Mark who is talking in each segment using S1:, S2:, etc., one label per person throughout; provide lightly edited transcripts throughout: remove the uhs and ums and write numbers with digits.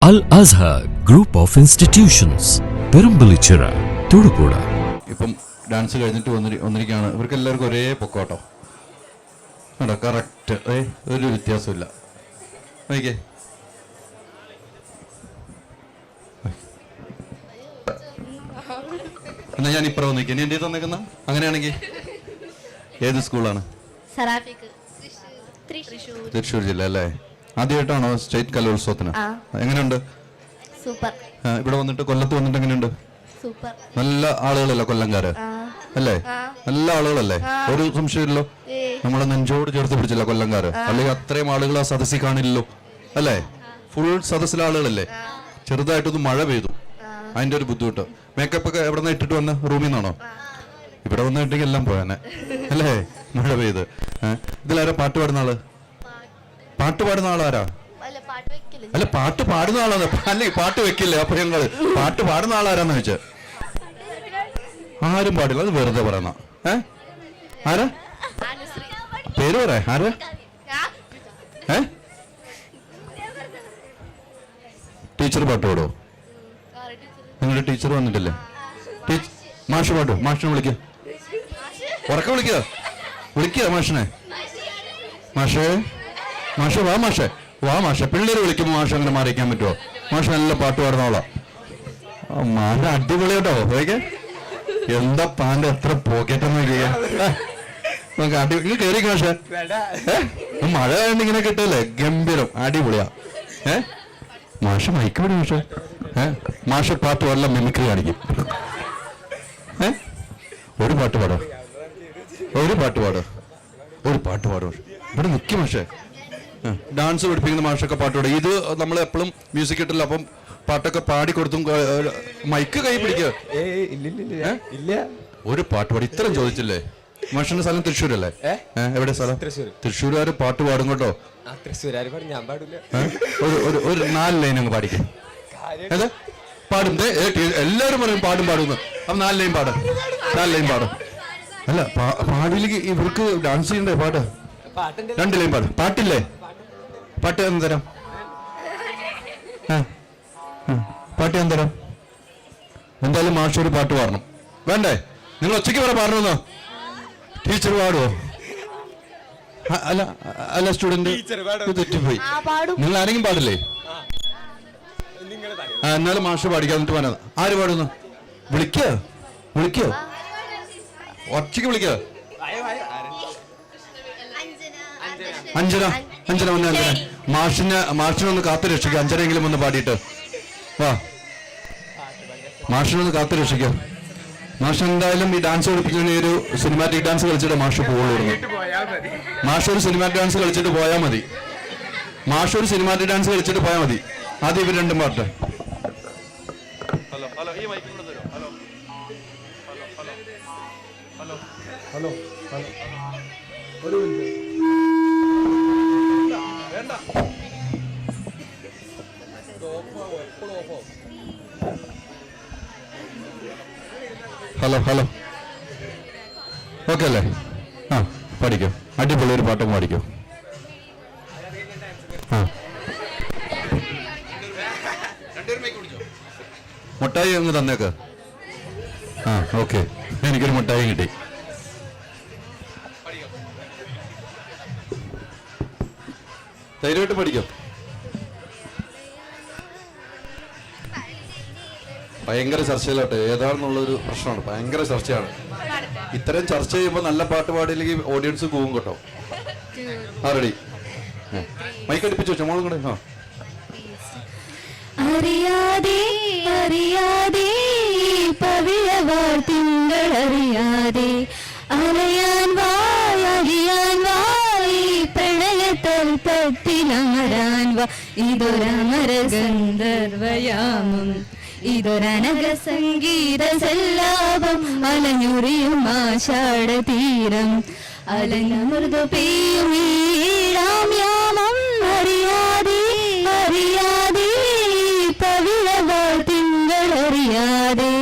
S1: Al Azhar Group of Institutions, Perumpillichira, Thodupuzha.
S2: ഇപ്പം dance കഴിഞ്ഞിട്ട് വന്നിരിക്കുകയാണ്. ഇവർക്ക് എല്ലാവർക്കും ഒരേ പൊക്കോട്ടോ. കേട്ടോ, കറക്റ്റ്. ഒരു വ്യത്യാസമില്ല. നോക്കിക്കേ. എന്നാ ഞാൻ ഇപ്പുറം വന്നിരിക്കുക. ഇനി എൻ്റെ തന്നേക്കുന്ന അങ്ങനെയാണെങ്കിൽ ഏത് സ്കൂളാണ്? തൃശ്ശൂർ ജില്ല അല്ലേ? ആദ്യമായിട്ടാണോ സ്റ്റേറ്റ് കലോത്സവത്തിന്? എങ്ങനെയുണ്ട്?
S3: സൂപ്പർ.
S2: ഇവിടെ വന്നിട്ട് കൊല്ലത്ത് വന്നിട്ട് എങ്ങനെയുണ്ട്?
S3: സൂപ്പർ.
S2: നല്ല ആളുകളല്ലേ കൊല്ലംകാര്? അല്ലേ? നല്ല ആളുകളല്ലേ? ഒരു സംശയമില്ലല്ലോ. നമ്മളെ നെഞ്ചോട് ചേർത്ത് പിടിച്ചില്ല കൊല്ലംകാര്. അല്ലെങ്കിൽ അത്രയും ആളുകൾ ആ സദസ്സിൽ കാണില്ലല്ലോ അല്ലേ? ഫുൾ സദസ്സിലെ ആളുകളല്ലേ? ചെറുതായിട്ടൊന്ന് മഴ പെയ്തു, അതിന്റെ ഒരു ബുദ്ധിമുട്ട്. മേക്കപ്പ് ഒക്കെ എവിടെ നിന്ന് ഇട്ടിട്ട് വന്ന? റൂമിൽ നിന്നാണോ? ഇവിടെ വന്നിട്ടെങ്കിൽ എല്ലാം പോയാനെ അല്ലേ? മഴ പെയ്ത്. ഇതിലാരാ പാട്ട് പാടുന്ന ആള്? പാട്ട് പാടുന്ന ആളാരാ? അല്ല, പാട്ട് പാടുന്ന ആളാണ്. അല്ലേ, പാട്ട് വെക്കില്ലേ? അപ്പൊ ഞങ്ങള് പാട്ട് പാടുന്ന ആളാരാന്ന് ചോദിച്ച. ആരും പാടില്ല, അത് വെറുതെ പറയുന്ന. ആരാ പേര് പറയാ? ആരാ? ടീച്ചർ പാട്ട് പാടോ? നിങ്ങളുടെ ടീച്ചർ വന്നിട്ടില്ലേ? മാഷ് പാട്ടോ? മാഷിനെ വിളിക്ക, ഉറക്കം വിളിക്കുക മാഷിനെ. മാഷേ, മാഷെ വാ, മാഷെ വാ. മാഷെ പിള്ളേര് വിളിക്കുമ്പോൾ മാഷ് അങ്ങനെ മാറിയിക്കാൻ പറ്റുമോ? മാഷ് നല്ല പാട്ട് പാടുന്നോളാം. മാഷ അടിപൊളി കേട്ടോ. ഓക്കെ, എന്താ പാന്റെ എത്ര പോക്കറ്റൊന്നും അടി കയറി മാഷെ. മഴ ആയതുകൊണ്ട് ഇങ്ങനെ കിട്ടല്ലേ? ഗംഭീരം, അടിപൊളിയാ. മാഷ് മൈക്ക് വിടും മാഷെ. മാഷ പാട്ട് പാടെല്ലാം മിമിക്രി കാണിക്കും. ഒരു പാട്ട് പാടോ? ഒരു പാട്ട് പാടോ? ഒരു പാട്ട് പാടോ? ഇവിടെ നിൽക്കും മാഷെ. ഡാൻസ് പഠിപ്പിക്കുന്ന മാഷൊക്കെ പാട്ട് പാടും. ഇത് നമ്മൾ എപ്പോഴും മ്യൂസിക് കിട്ടില്ല, അപ്പം പാട്ടൊക്കെ പാടിക്കൊടുത്തും. മൈക്ക് കൈ പിടിക്കുക. ഒരു പാട്ട് പാടി. ഇത്രയും ചോദിച്ചില്ലേ? മാഷിന്റെ സ്ഥലം തൃശ്ശൂരല്ലേ? എവിടെ സ്ഥലം? തൃശ്ശൂരുകാര് പാട്ട് പാടും കേട്ടോ. ഒരു 4 ലൈൻ അങ്ങ് പാടിക്കും. പാടും. എല്ലാവരും പറയും പാടും പാടുന്നു. അപ്പം 4 ലൈൻ പാടും. 4 ലൈൻ പാടും. അല്ല, പാടിയില്ലെങ്കിൽ ഇവർക്ക് ഡാൻസ് ചെയ്യണ്ടേ? പാട്ട് 2 ലൈൻ പാടും. പാട്ടില്ലേ? പാട്ട് എന്ന് തരാം. പാട്ട് ഞാൻ തരാം. എന്തായാലും മാഷ് ഒരു പാട്ട് പാടണം. വേണ്ടേ? നിങ്ങൾ ഒച്ചയ്ക്ക് വരെ പാടണമെന്നോ? ടീച്ചർ പാടുവോ? അല്ല അല്ല, സ്റ്റുഡന്റ് തെറ്റിപ്പോയി. നിങ്ങൾ ആരെങ്കിലും പാടില്ലേ? എന്നാലും മാഷ് പാടിക്കാൻ എന്നിട്ട് പറഞ്ഞത്. ആര് പാടുന്നു? വിളിക്കോ ഒച്ചയ്ക്ക് വിളിക്കോ? അഞ്ജന വന്ന മാഷിനൊന്ന് കാത്തു രക്ഷിക്കുക. അഞ്ജനെങ്കിലും ഒന്ന് പാടിയിട്ട് വാ. മാഷിനൊന്ന് കാത്തു രക്ഷിക്കുക. മാഷ് എന്തായാലും ഈ ഡാൻസ് പഠിപ്പിക്കുന്ന ഒരു സിനിമാറ്റിക് ഡാൻസ് കളിച്ചിട്ട് മാഷ് പോകുള്ളൂ. മാഷ് ഒരു സിനിമാറ്റിക് ഡാൻസ് കളിച്ചിട്ട് പോയാൽ മതി. ആദ്യം ഇവർ രണ്ടും പാട്ട്. ഹലോ ഒരു ഹലോ ഓക്കെ അല്ലേ? പഠിക്കോ. അടിപൊളി ഒരു പാട്ടും പാടിക്കോ. മുട്ടായി അങ്ങ് തന്നേക്ക്. ഓക്കെ, എനിക്കൊരു മുട്ടായി കിട്ടി. ധൈര്യമായിട്ട് പഠിക്കോ. ഭയങ്കര ചർച്ചയിലോട്ടെ ഏതാണെന്നുള്ളൊരു പ്രശ്നമാണ്. ഭയങ്കര ചർച്ചയാണ്. ഇത്തരം ചർച്ച ചെയ്യുമ്പോൾ നല്ല പാട്ട് പാടിയില്ലെങ്കിൽ ഓഡിയൻസ് പോവും കേട്ടോ. റെഡി? മൈക്ക് അടുപ്പിച്ചു വെച്ചോ മോളും കൂടെ.
S3: അറിയാതെ അറിയാതെ പവിഴവാർ തിങ്കൾ അറിയാതെ അലയാൻ വായറിയാൻ വായി പ്രണയത്തിൽ പറ്റിലമരാൻ വാ. ഇതൊരമര ഗന്ധർവയാമം, ഇതൊരനക സംഗീത സല്ലാപം, അലഞ്ഞുറിയും ആഷാഢ തീരം, അലഞ്ഞമൃദു പെയ്യും ഈഴാം യാമം. അറിയാതെ അറിയാതെ പവിഴവാൾ തിങ്കൾ അറിയാതെ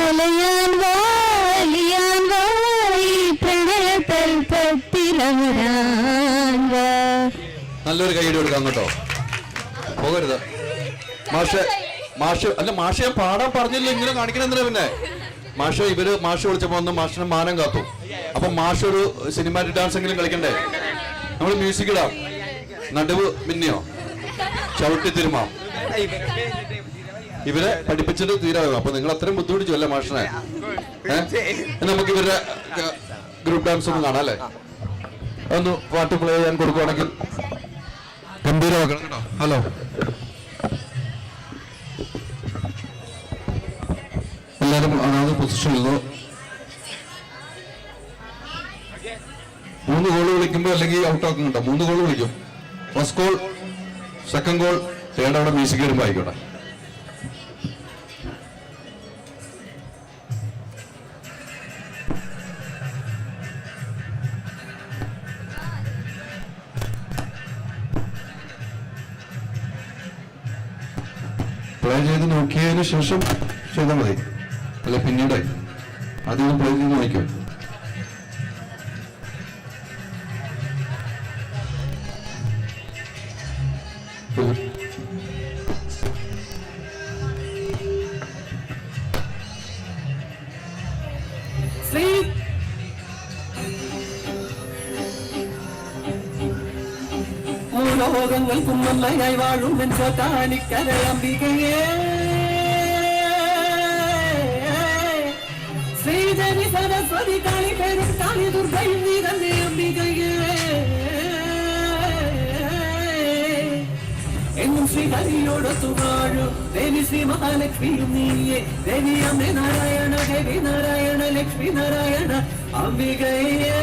S3: അലയാൻ വാലിയാൻ വായി പ്രണയത്തിൽ പത്തിലമരാൻ വാ.
S2: നല്ലൊരു കൈയ്യടി കൊടുക്കാം കേട്ടോ. പോകരുത്. മാഷ് അല്ല മാഷ് ഞാൻ പാടാൻ പറഞ്ഞില്ല, ഇങ്ങനെ കാണിക്കണം എന്തിനാ പിന്നെ? മാഷ് വിളിച്ചപ്പോ ഒന്ന് മാഷിന് മാനം കാത്തു. അപ്പൊ മാഷ് ഒരു സിനിമാറ്റിക് ഡാൻസ് എങ്കിലും കളിക്കണ്ടേ? നമ്മൾ മ്യൂസിക് ഇടാം. നടുവ് മിന്നിയോ ചവിട്ടി തിരുമാം. ഇവരെ പഠിപ്പിച്ചിട്ട് തീരാകും. അപ്പൊ നിങ്ങൾ അത്രയും ബുദ്ധിമുട്ടിച്ചു അല്ലേ മാഷിനെ? നമുക്ക് ഇവരുടെ ഗ്രൂപ്പ് ഡാൻസ് ഒന്ന് കാണാം അല്ലേ? ഒന്ന് പാട്ട് പ്ലേ ചെയ്യാൻ കൊടുക്കുവാണെങ്കിൽ ഗംഭീരമാക്കണം കേട്ടോ. ഹലോ, എല്ലാരും അതാത് പൊസിഷനിലോ. 3 ഗോൾ വിളിക്കുമ്പോ അല്ലെങ്കിൽ ഔട്ട് ആക്കുന്നുണ്ടോ? 3 ഗോൾ വിളിക്കും. First goal, second goal, third അവിടെ മ്യൂസിക് വരുമ്പോ ആയിക്കോട്ടെ. പ്ലേ ചെയ്ത് നോക്കിയതിന് ശേഷം ചെയ്താൽ മതി, അല്ലെ പിന്നീട് ആദ്യം പ്ലേ ചെയ്ത് നോക്കിയോ.
S4: മൂലലോകങ്ങൾക്കും നല്ലയായി വാഴും അംബികയേ ശ്രീദേവി സരസ്വതി കാളി പേരും കാളി ദുർഗയും നീ തന്നെ അംബികയേ എന്നും ശ്രീഹരിയോടൊത്തു വാഴും ദേവി ശ്രീ മഹാലക്ഷ്മിയും നീയേ ദേവി അമ്മ നാരായണ ദേവി നാരായണ ലക്ഷ്മി നാരായണ അംബികയേ.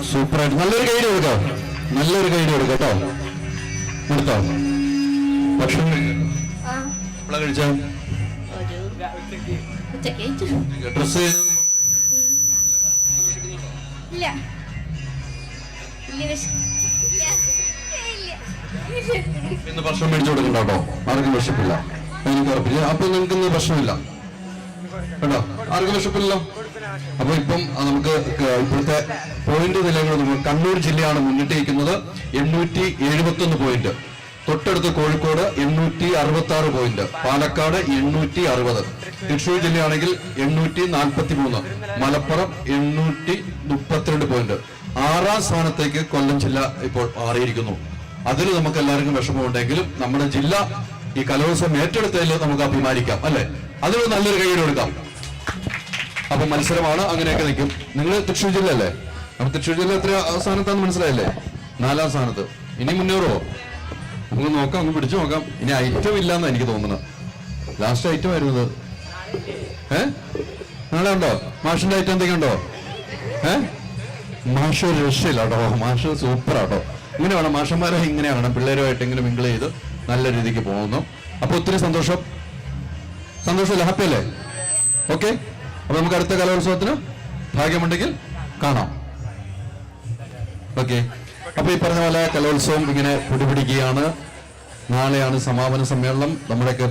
S2: സൂപ്പർ ആയിട്ട് നല്ലൊരു ഗൈഡ് കൊടുക്കാം, നല്ലൊരു ഗൈഡ് കൊടുക്കാം കേട്ടോ. കൊടുത്തോ? ഭക്ഷണം കഴിച്ചോ? ഡ്രസ് ഇന്ന് ഭക്ഷണം മേടിച്ചു കൊടുക്കണ്ട കേട്ടോ, ആർക്കും വിശപ്പില്ല, എനിക്ക് ഉറപ്പില്ല. അപ്പൊ നിങ്ങൾക്ക് ഇന്ന് ഭക്ഷണമില്ല കേട്ടോ, ആർക്കും വിശപ്പില്ലല്ലോ. അപ്പൊ ഇപ്പം നമുക്ക് ഇപ്പോഴത്തെ പോയിന്റ് നിലകൾ കണ്ണൂർ ജില്ലയാണ് മുന്നിട്ടിരിക്കുന്നത്. 871 പോയിന്റ്, തൊട്ടടുത്ത് കോഴിക്കോട് 866 പോയിന്റ്, പാലക്കാട് 860, തൃശ്ശൂർ ജില്ലയാണെങ്കിൽ 843, മലപ്പുറം 832 പോയിന്റ്. 6ാം സ്ഥാനത്തേക്ക് കൊല്ലം ജില്ല ഇപ്പോൾ മാറിയിരിക്കുന്നു. അതിൽ നമുക്ക് എല്ലാവർക്കും വിഷമമുണ്ടെങ്കിലും നമ്മുടെ ജില്ല ഈ കലോത്സവം ഏറ്റെടുത്തതിൽ നമുക്ക് അഭിമാനിക്കാം, അല്ലെ? അതിൽ നല്ലൊരു കൈയ്യടി കൊടുക്കാം. അപ്പൊ മത്സരമാണ്, അങ്ങനെയൊക്കെ നിൽക്കും. നിങ്ങൾ തൃശ്ശൂർ ജില്ല അല്ലേ? അപ്പൊ തൃശ്ശൂർ ജില്ല എത്ര സ്ഥാനത്താന്ന് മനസ്സിലായില്ലേ? 4ാം സ്ഥാനത്ത്. ഇനി മുന്നേറോ? നമുക്ക് നോക്കാം, നമുക്ക് പിടിച്ചു നോക്കാം. ഇനി ഐറ്റം ഇല്ലാന്ന് എനിക്ക് തോന്നുന്നത്. ലാസ്റ്റ് ഐറ്റം ആയിരുന്നത് നാളെ ഉണ്ടോ? മാഷിന്റെ ഐറ്റം എന്തൊക്കെ ഉണ്ടോ? മാഷ് ഒരു രക്ഷയില്ല കേട്ടോ, മാഷ് സൂപ്പറാട്ടോ. ഇങ്ങനെ വേണം മാഷന്മാരെ, ഇങ്ങനെ വേണം പിള്ളേരുമായിട്ട് ഇങ്ങനെ മിങ്കിൾ ചെയ്ത് നല്ല രീതിക്ക് പോകുന്നു. അപ്പൊ ഒത്തിരി സന്തോഷമില്ല, ഹാപ്പി അല്ലേ? ഓക്കെ, അപ്പൊ നമുക്ക് അടുത്ത കലോത്സവത്തിന് ഭാഗ്യമുണ്ടെങ്കിൽ കാണാം. ഓക്കെ, അപ്പൊ ഈ പറഞ്ഞ പോലെ കലോത്സവം ഇങ്ങനെ പിടിപിടിക്കുകയാണ്. നാളെയാണ് സമാപന സമ്മേളനം. നമ്മുടെയൊക്കെ